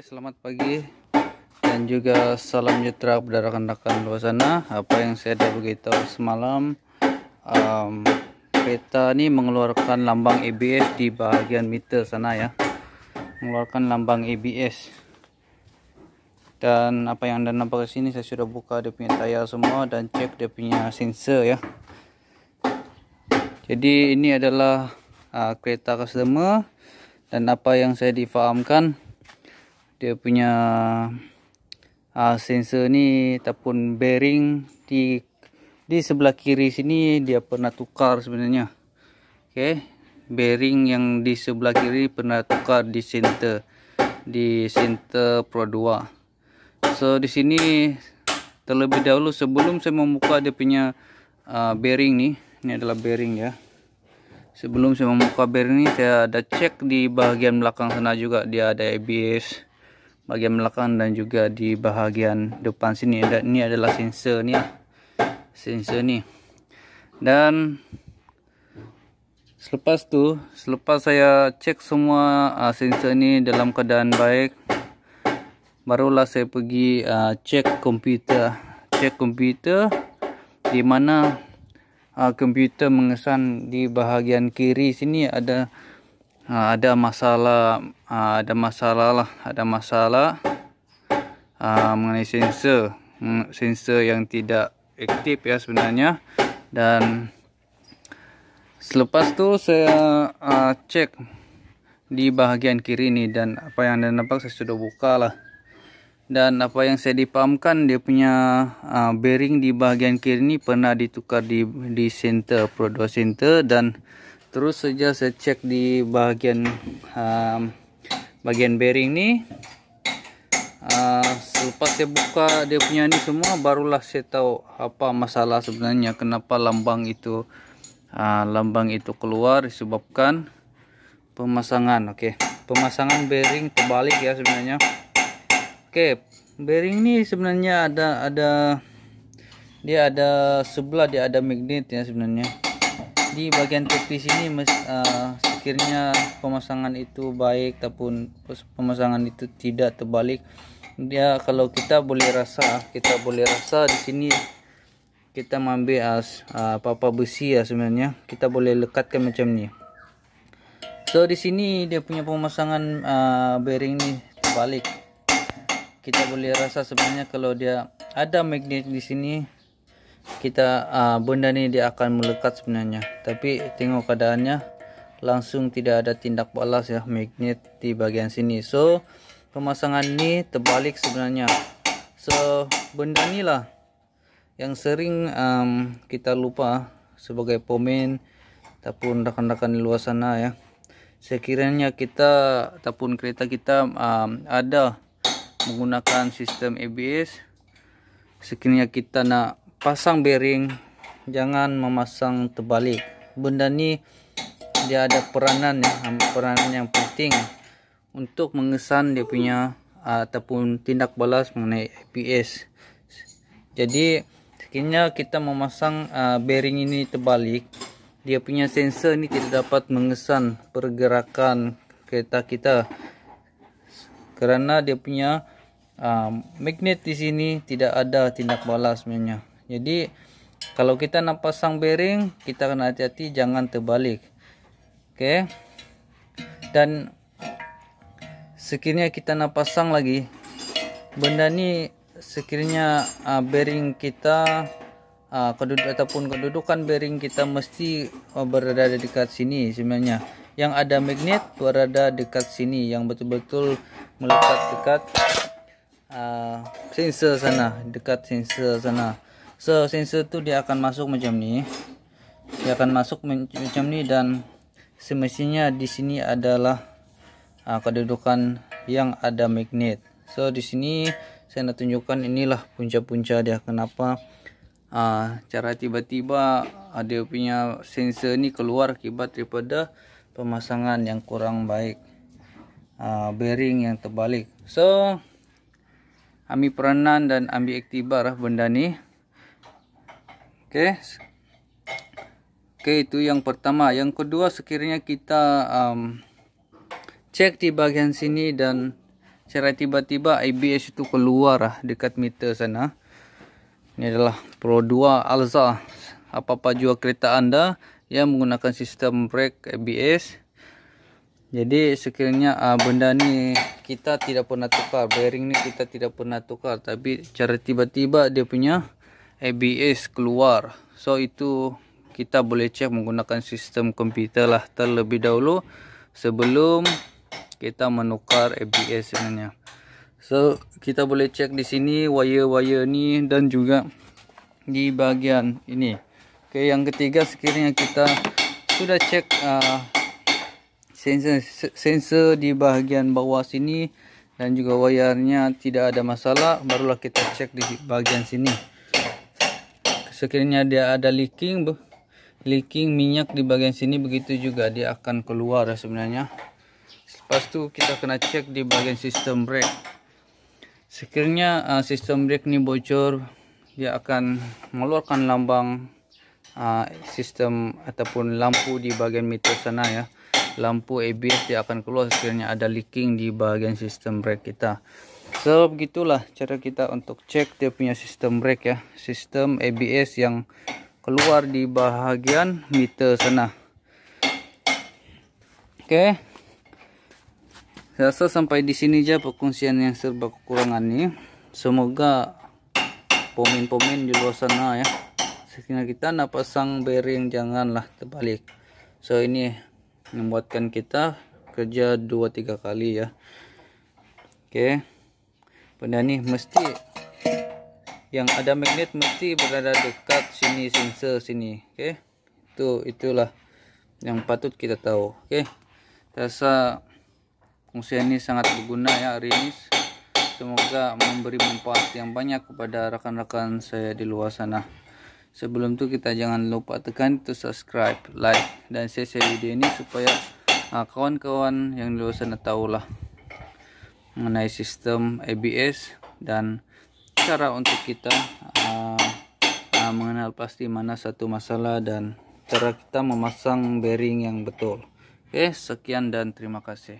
Selamat pagi dan juga salam sejahtera kepada rekan-rekan luar sana. Apa yang saya dah beritahu semalam, kereta ni mengeluarkan lambang ABS di bahagian meter sana ya, mengeluarkan lambang ABS. Dan apa yang anda nampak di sini, saya sudah buka dia punya tayar semua dan cek dia punya sensor ya. Jadi ini adalah kereta customer, dan apa yang saya difahamkan, dia punya sensor ni ataupun bearing di sebelah kiri sini dia pernah tukar sebenarnya. Okey, bearing yang di sebelah kiri pernah tukar di center Pro 2. So di sini terlebih dahulu sebelum saya membuka dia punya bearing ni adalah bearing ya. Sebelum saya membuka bearing ni, saya ada cek di bahagian belakang sana juga, dia ada ABS bahagian belakang dan juga di bahagian depan sini. Dan ini adalah sensor ni ya, sensor ni. Dan selepas saya cek semua sensor ni dalam keadaan baik, barulah saya pergi cek komputer di mana komputer mengesan di bahagian kiri sini ada masalah mengenai sensor yang tidak aktif ya sebenarnya. Dan selepas tu saya cek di bahagian kiri ni, dan apa yang anda nampak saya sudah buka lah. Dan apa yang saya dipahamkan, dia punya bearing di bahagian kiri ni pernah ditukar di center Pro 2 center. Dan terus saja saya cek di bahagian bearing ni. Selepas saya buka dia punya ni semua, barulah saya tahu apa masalah sebenarnya, kenapa lambang itu keluar, disebabkan pemasangan. Okey, pemasangan bearing terbalik ya sebenarnya. Okey, bearing ni sebenarnya dia ada sebelah, dia ada magnet ya sebenarnya. Di bagian tepi sini sekiranya pemasangan itu baik ataupun pemasangan itu tidak terbalik, dia kalau kita boleh rasa di sini, kita mengambil apa-apa besi ya sebenarnya, kita boleh lekatkan macam ni. So di sini dia punya pemasangan bearing ni terbalik. Kita boleh rasa sebenarnya kalau dia ada magnet di sini, kita benda ni dia akan melekat sebenarnya. Tapi tengok keadaannya, langsung tidak ada tindak balas ya, magnet di bahagian sini. So pemasangan ni terbalik sebenarnya. So benda ni lah yang sering kita lupa sebagai pemain ataupun rakan-rakan di luar sana ya. Sekiranya kita ataupun kereta kita ada menggunakan sistem ABS, sekiranya kita nak pasang bearing, jangan memasang terbalik. Benda ni dia ada peranan yang penting untuk mengesan dia punya ataupun tindak balas mengenai ABS. Jadi sekiranya kita memasang bearing ini terbalik, dia punya sensor ni tidak dapat mengesan pergerakan kereta kita, kerana dia punya magnet di sini tidak ada tindak balas sebenarnya. Jadi kalau kita nak pasang bearing, kita kena hati-hati jangan terbalik. Okey. Dan sekiranya kita nak pasang lagi benda ni, sekiranya bearing kita kedudukan bearing kita mesti berada dekat sini sebenarnya. Yang ada magnet berada dekat sini, yang betul-betul melekat dekat sensor sana, dekat sensor sana. So sensor tu dia akan masuk macam ni. Dan semestinya di sini adalah kedudukan yang ada magnet. So di sini saya nak tunjukkan, inilah punca-punca dia kenapa cara tiba-tiba dia punya sensor ni keluar akibat daripada pemasangan yang kurang baik, bearing yang terbalik. So ambil peranan dan ambil iktibar benda ni. Okey, itu yang pertama. Yang kedua, sekiranya kita cek di bahagian sini dan cara tiba-tiba ABS itu keluar dekat meter sana. Ini adalah Pro 2 Alza. Apa-apa juga kereta Anda yang menggunakan sistem brake ABS. Jadi sekiranya benda ni kita tidak pernah tukar, bearing ni kita tidak pernah tukar, tapi cara tiba-tiba dia punya ABS keluar. So itu kita boleh cek menggunakan sistem komputer lah terlebih dahulu sebelum kita menukar ABS sebenarnya. So kita boleh cek di sini wire-wire ni dan juga di bahagian ini. Oke, yang ketiga sekiranya kita sudah cek sensor di bahagian bawah sini dan juga wayarnya tidak ada masalah, barulah kita cek di bahagian sini. Sekiranya dia ada leaking minyak di bahagian sini, begitu juga dia akan keluar sebenarnya. Lepas tu kita kena cek di bahagian sistem brake. Sekiranya sistem brake ni bocor, dia akan mengeluarkan lambang sistem ataupun lampu di bahagian meter sana ya. Lampu ABS dia akan keluar sekiranya ada leaking di bahagian sistem brake kita. So begitulah cara kita untuk cek dia punya sistem brake ya, sistem ABS yang keluar di bahagian meter sana. Oke. Saya rasa sampai di sini aja perkongsian yang serba kekurangan ni. Semoga pomen-pomen di luar sana ya, sekiranya kita nak pasang bearing janganlah terbalik. So ini membuatkan kita kerja 2-3 kali ya. Oke. Benda ni mesti yang ada magnet mesti berada dekat sini, sensor sini. Oke. Itulah yang patut kita tahu. Oke. Rasa fungsi ini sangat berguna ya hari ini. Semoga memberi manfaat yang banyak kepada rekan-rekan saya di luar sana. Sebelum itu kita jangan lupa tekan itu subscribe, like dan share video ini supaya kawan-kawan yang di luar sana tahulah mengenai sistem ABS dan cara untuk kita mengenal pasti mana satu masalah dan cara kita memasang bearing yang betul. Oke, sekian dan terima kasih.